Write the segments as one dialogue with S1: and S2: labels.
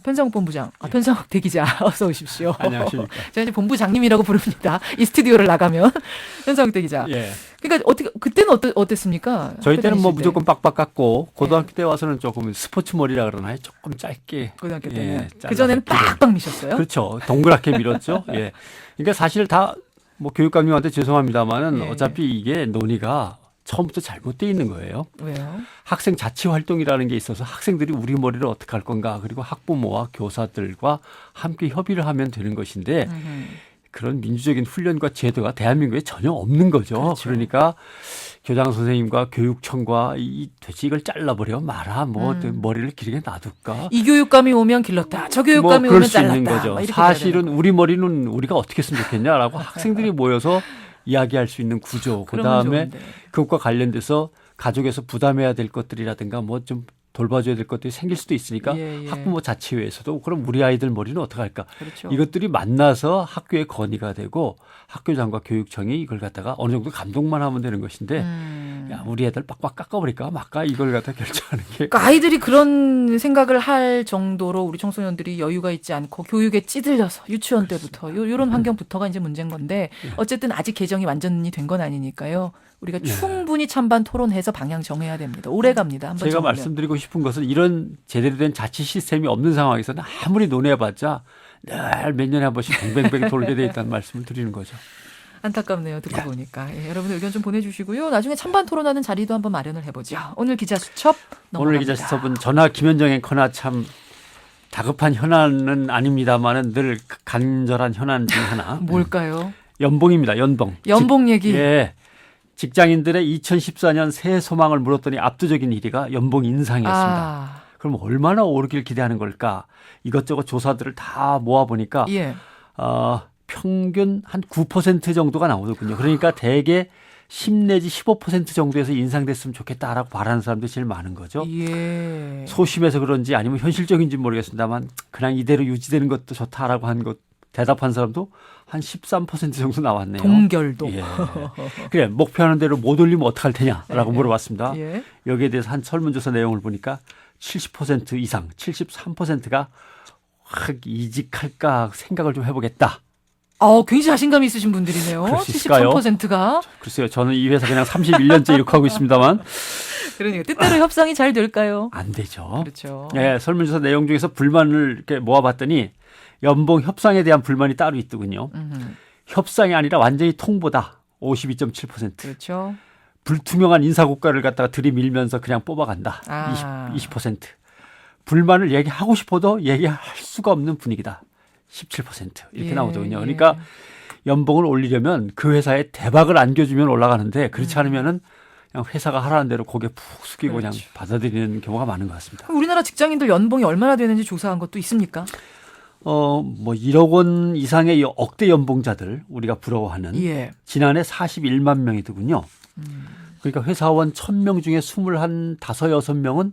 S1: 편성욱 본부장, 편성욱 대기자 어서 오십시오.
S2: 안녕하십니까.
S1: 제가 이제 본부장님이라고 부릅니다. 이 스튜디오를 나가면 편성욱 대기자.
S2: 예.
S1: 그러니까 어떻게 그때는 어땠습니까?
S2: 저희 때는 뭐
S1: 학교 다니실
S2: 무조건 빡빡 깎고 고등학교 때 와서는 조금 스포츠 머리라 그러나요? 조금 짧게.
S1: 고등학교 때는
S2: 잘라서
S1: 그 전에는
S2: 길게.
S1: 빡빡 미셨어요?
S2: 그렇죠. 동그랗게 밀었죠. 예. 그러니까 사실 다 뭐 교육감님한테 죄송합니다만은
S1: 예.
S2: 어차피 이게 논의가 처음부터 잘못돼 있는 거예요.
S1: 왜요?
S2: 학생 자치 활동이라는 게 있어서 학생들이 우리 머리를 어떻게 할 건가 그리고 학부모와 교사들과 함께 협의를 하면 되는 것인데 그런 민주적인 훈련과 제도가 대한민국에 전혀 없는 거죠.
S1: 그렇죠.
S2: 그러니까 교장 선생님과 교육청과 도대체 이걸 잘라버려 마라. 뭐 머리를 길게 놔둘까.
S1: 이 교육감이 오면 길렀다. 저 교육감이
S2: 그럴
S1: 오면
S2: 수
S1: 잘랐다.
S2: 있는
S1: 막
S2: 거죠.
S1: 이렇게
S2: 사실은
S1: 돼야
S2: 우리 머리는 우리가 어떻게 했으면 좋겠냐라고 학생들이 모여서 이야기할 수 있는 구조.
S1: 그러면
S2: 그다음에
S1: 좋은데.
S2: 그것과 관련돼서 가족에서 부담해야 될 것들이라든가 뭐 좀 돌봐줘야 될 것들이 생길 수도 있으니까
S1: 예.
S2: 학부모 자치회에서도 그럼 우리 아이들 머리는 어떻게 할까?
S1: 그렇죠.
S2: 이것들이 만나서 학교에 건의가 되고 학교장과 교육청이 이걸 갖다가 어느 정도 감독만 하면 되는 것인데 야, 우리 애들 빡빡 깎아버릴까 말까 이걸 갖다 결정하는 게
S1: 그러니까 아이들이 그런 생각을 할 정도로 우리 청소년들이 여유가 있지 않고 교육에 찌들려서 유치원 때부터 이런 환경부터가 이제 문제인 건데 어쨌든 아직 개정이 완전히 된 건 아니니까요. 우리가 충분히 찬반 토론해서 방향 정해야 됩니다. 오래 갑니다. 한번
S2: 제가
S1: 정하면.
S2: 말씀드리고 싶은 것은 이런 제대로 된 자치 시스템이 없는 상황에서는 아무리 논의해봤자 늘 몇 년에 한 번씩 뱅뱅뱅 돌게 돼 있다는 말씀을 드리는 거죠.
S1: 안타깝네요. 듣고 보니까. 예, 여러분 의견 좀 보내주시고요. 나중에 찬반 토론하는 자리도 한번 마련을 해보죠. 오늘 기자 수첩 넘어갑니다.
S2: 오늘 기자 수첩은 전화 김현정 앵커나 참 다급한 현안은 아닙니다만은 늘 간절한 현안 중 하나.
S1: 뭘까요?
S2: 연봉입니다. 연봉.
S1: 연봉 얘기.
S2: 예. 직장인들의 2014년 새해 소망을 물었더니 압도적인 1위가 연봉 인상이었습니다. 그럼 얼마나 오르길 기대하는 걸까? 이것저것 조사들을 다 모아보니까
S1: 예.
S2: 평균 한 9% 정도가 나오더군요. 그러니까 대개 10 내지 15% 정도에서 인상됐으면 좋겠다라고 바라는 사람들이 제일 많은 거죠.
S1: 예.
S2: 소심해서 그런지 아니면 현실적인지 모르겠습니다만 그냥 이대로 유지되는 것도 좋다라고 한 것 대답한 사람도 한 13% 정도 나왔네요.
S1: 동결도.
S2: 예. 그래 목표하는 대로 못 올리면 어떡할 테냐라고
S1: 예.
S2: 물어봤습니다.
S1: 예.
S2: 여기에 대해서 한 설문조사 내용을 보니까 70% 이상 73%가 확 이직할까 생각을 좀 해보겠다.
S1: 굉장히 자신감 있으신 분들이네요.
S2: 그럴 수 있을까요?
S1: 73%가.
S2: 글쎄요. 저는 이 회사 그냥 31년째 이렇게 하고 있습니다만
S1: 그러니까 뜻대로 협상이 잘 될까요?
S2: 안 되죠.
S1: 그렇죠.
S2: 예, 설문조사 내용 중에서 불만을 이렇게 모아봤더니 연봉 협상에 대한 불만이 따로 있더군요. 협상이 아니라 완전히 통보다 52.7%.
S1: 그렇죠.
S2: 불투명한 인사고과를 갖다가 들이밀면서 그냥 뽑아간다. 20%. 불만을 얘기하고 싶어도 얘기할 수가 없는 분위기다. 17% 이렇게
S1: 예,
S2: 나오더군요.
S1: 예.
S2: 그러니까 연봉을 올리려면 그 회사에 대박을 안겨주면 올라가는데 그렇지 않으면은 그냥 회사가 하라는 대로 고개 푹 숙이고
S1: 그렇죠.
S2: 그냥 받아들이는 경우가 많은 것 같습니다.
S1: 그럼 우리나라 직장인들 연봉이 얼마나 되는지 조사한 것도 있습니까?
S2: 뭐 1억 원 이상의 억대 연봉자들 우리가 부러워하는
S1: 예.
S2: 지난해 41만 명이더군요. 그러니까 회사원 1000명 중에 21, 5, 6명은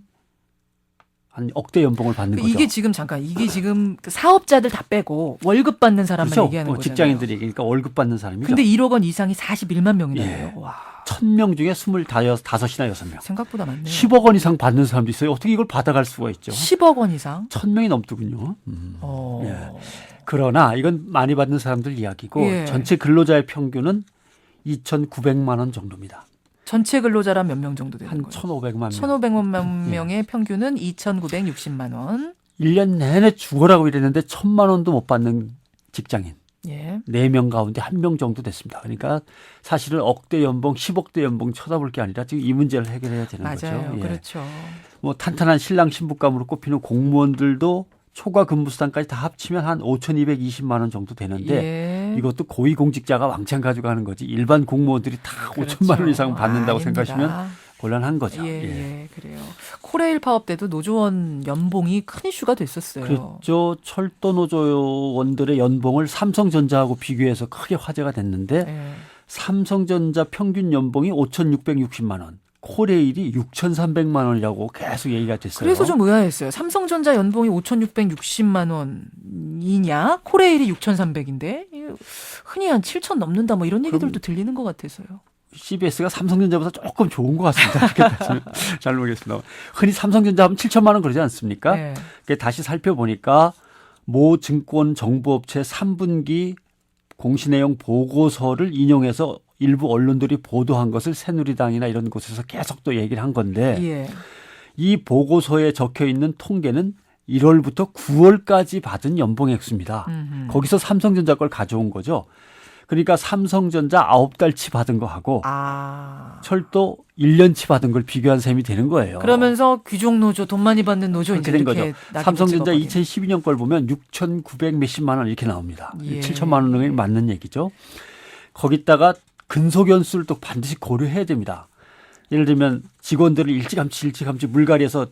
S2: 한 억대 연봉을 받는 거죠.
S1: 이게 지금 그 사업자들 다 빼고 월급 받는 사람만
S2: 그렇죠.
S1: 얘기하는 거잖아요.
S2: 직장인들이 그러니까 월급 받는 사람이죠.
S1: 근데 1억 원 이상이 41만 명이네요.
S2: 예.
S1: 와,
S2: 1000명 중에 25이나 6명.
S1: 생각보다 많네요.
S2: 10억 원 이상 받는 사람도 있어요. 어떻게 이걸 받아갈 수가 있죠?
S1: 10억 원 이상?
S2: 1000명이 넘더군요. 예. 그러나 이건 많이 받는 사람들 이야기고
S1: 예.
S2: 전체 근로자의 평균은 2,900만 원 정도입니다.
S1: 전체 근로자란 몇 명 정도 되는
S2: 한
S1: 거예요?
S2: 1,500만 명.
S1: 1,500만 명의 평균은 2,960만 원.
S2: 1년 내내 죽어라고 일했는데 1,000만 원도 못 받는 직장인.
S1: 예.
S2: 4명 가운데 1명 정도 됐습니다. 그러니까 사실은 억대 연봉, 10억대 연봉 쳐다볼 게 아니라 지금 이 문제를 해결해야 되는
S1: 맞아요.
S2: 거죠. 예.
S1: 그렇죠.
S2: 뭐 탄탄한 신랑 신부감으로 꼽히는 공무원들도 초과 근무수당까지 다 합치면 한 5,220만 원 정도 되는데
S1: 예.
S2: 이것도 고위공직자가 왕창 가져가는 거지 일반 공무원들이 다
S1: 그렇죠.
S2: 5천만 원 이상 받는다고
S1: 아닙니다.
S2: 생각하시면 곤란한 거죠.
S1: 예, 그래요. 코레일 파업 때도 노조원 연봉이 큰 이슈가 됐었어요.
S2: 그렇죠. 철도 노조원들의 연봉을 삼성전자하고 비교해서 크게 화제가 됐는데
S1: 예.
S2: 삼성전자 평균 연봉이 5,660만 원. 코레일이 6,300만 원이라고 계속 얘기가 됐어요.
S1: 그래서 좀 의아했어요. 삼성전자 연봉이 5,660만 원이냐? 코레일이 6,300인데 흔히 한 7,000 넘는다 뭐 이런 얘기들도 들리는 것 같아서요.
S2: CBS가 삼성전자보다 조금 좋은 것 같습니다. 그렇게 잘 모르겠습니다. 흔히 삼성전자 하면 7천만 원 그러지 않습니까?
S1: 네.
S2: 다시 살펴보니까 모 증권 정보업체 3분기 공시내용 보고서를 인용해서 일부 언론들이 보도한 것을 새누리당이나 이런 곳에서 계속 또 얘기를 한 건데
S1: 예.
S2: 이 보고서에 적혀 있는 통계는 1월부터 9월까지 받은 연봉 액수입니다. 거기서 삼성전자 걸 가져온 거죠. 그러니까 삼성전자 9달치 받은 거 하고 철도 1년치 받은 걸 비교한 셈이 되는 거예요.
S1: 그러면서 귀족 노조, 돈 많이 받는 노조
S2: 그렇게
S1: 이제
S2: 된
S1: 이렇게
S2: 거죠. 삼성전자 2012년 걸 보면 6,900 몇십만 원 이렇게 나옵니다.
S1: 예.
S2: 7천만 원이 맞는 얘기죠. 거기다가 근속 연수를 또 반드시 고려해야 됩니다. 예를 들면 직원들을 일찌감치 물갈이해서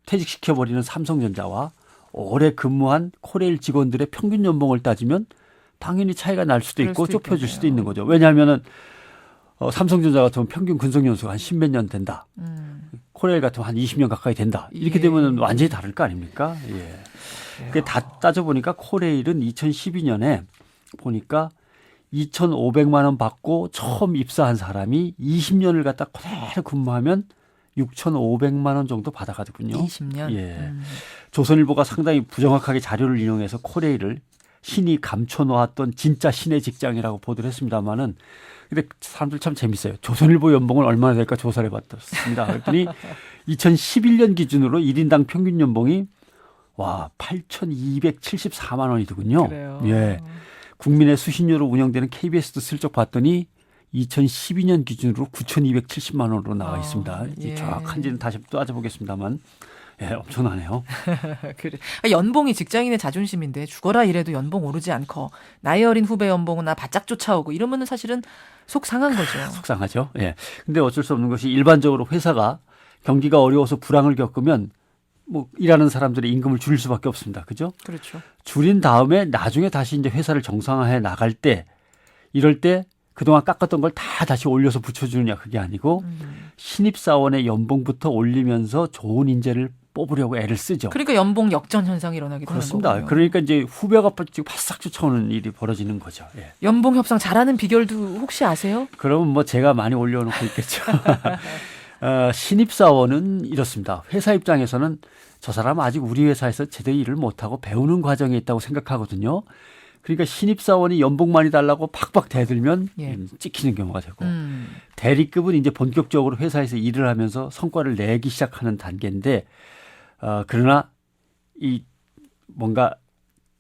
S2: 퇴직시켜버리는 삼성전자와 오래 근무한 코레일 직원들의 평균 연봉을 따지면 당연히 차이가 날 수도 있고 좁혀질 수도 있는 거죠. 왜냐하면 삼성전자 같으면 평균 근속 연수가 한 10몇 년 된다. 코레일 같으면 한 20년 가까이 된다. 이렇게 되면 완전히 다를 거 아닙니까? 예. 그게 다 따져보니까 코레일은 2012년에 보니까 2,500만 원 받고 처음 입사한 사람이 20년을 갖다 그대로 근무하면 6,500만 원 정도 받아가거든요.
S1: 20년?
S2: 예. 조선일보가 상당히 부정확하게 자료를 인용해서 코레일을 신이 감춰놓았던 진짜 신의 직장이라고 보도를 했습니다마는 근데 사람들 참 재밌어요. 조선일보 연봉은 얼마나 될까 조사를 해봤습니다. 그랬더니 2011년 기준으로 1인당 평균 연봉이 8,274만 원이더군요.
S1: 그래요.
S2: 예. 국민의 수신료로 운영되는 KBS도 슬쩍 봤더니 2012년 기준으로 9,270만 원으로 나와 있습니다.
S1: 예.
S2: 정확한지는 다시 또 따져보겠습니다만 예, 엄청나네요.
S1: 그래. 연봉이 직장인의 자존심인데 죽어라 이래도 연봉 오르지 않고 나이 어린 후배 연봉은 나 바짝 쫓아오고 이러면은 사실은 속 상한 거죠.
S2: 속상하죠. 예. 근데 어쩔 수 없는 것이 일반적으로 회사가 경기가 어려워서 불황을 겪으면 뭐 일하는 사람들의 임금을 줄일 수밖에 없습니다. 그죠?
S1: 그렇죠.
S2: 줄인 다음에 나중에 다시 이제 회사를 정상화해 나갈 때 이럴 때 그동안 깎았던 걸 다 다시 올려서 붙여주느냐 그게 아니고 신입사원의 연봉부터 올리면서 좋은 인재를 뽑으려고 애를 쓰죠.
S1: 그러니까 연봉 역전 현상이 일어나게 되는
S2: 그렇습니다.
S1: 거고요.
S2: 그러니까 이제 후배가 지금 바싹 쫓아오는 일이 벌어지는 거죠. 예.
S1: 연봉 협상 잘하는 비결도 혹시 아세요?
S2: 그러면 뭐 제가 많이 올려놓고 있겠죠. 신입사원은 이렇습니다. 회사 입장에서는 저 사람 아직 우리 회사에서 제대로 일을 못하고 배우는 과정에 있다고 생각하거든요. 그러니까 신입사원이 연봉 많이 달라고 팍팍 대들면 찍히는 경우가 되고 대리급은 이제 본격적으로 회사에서 일을 하면서 성과를 내기 시작하는 단계인데 그러나 이 뭔가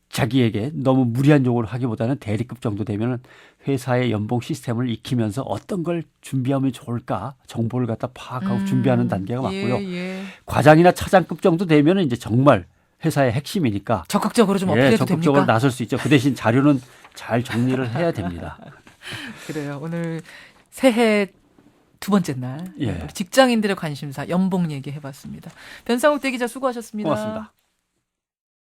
S2: 자기에게 너무 무리한 요구를 하기보다는 대리급 정도 되면 회사의 연봉 시스템을 익히면서 어떤 걸 준비하면 좋을까 정보를 갖다 파악하고 준비하는 단계가 맞고요. 과장이나 차장급 정도 되면 이제 정말 회사의 핵심이니까
S1: 적극적으로 좀 어필해도
S2: 적극적으로
S1: 됩니까?
S2: 나설 수 있죠. 그 대신 자료는 잘 정리를 해야 됩니다.
S1: 그래요. 오늘 새해 두 번째 날 우리 직장인들의 관심사 연봉 얘기해봤습니다. 변상욱 대기자 수고하셨습니다.
S2: 고맙습니다.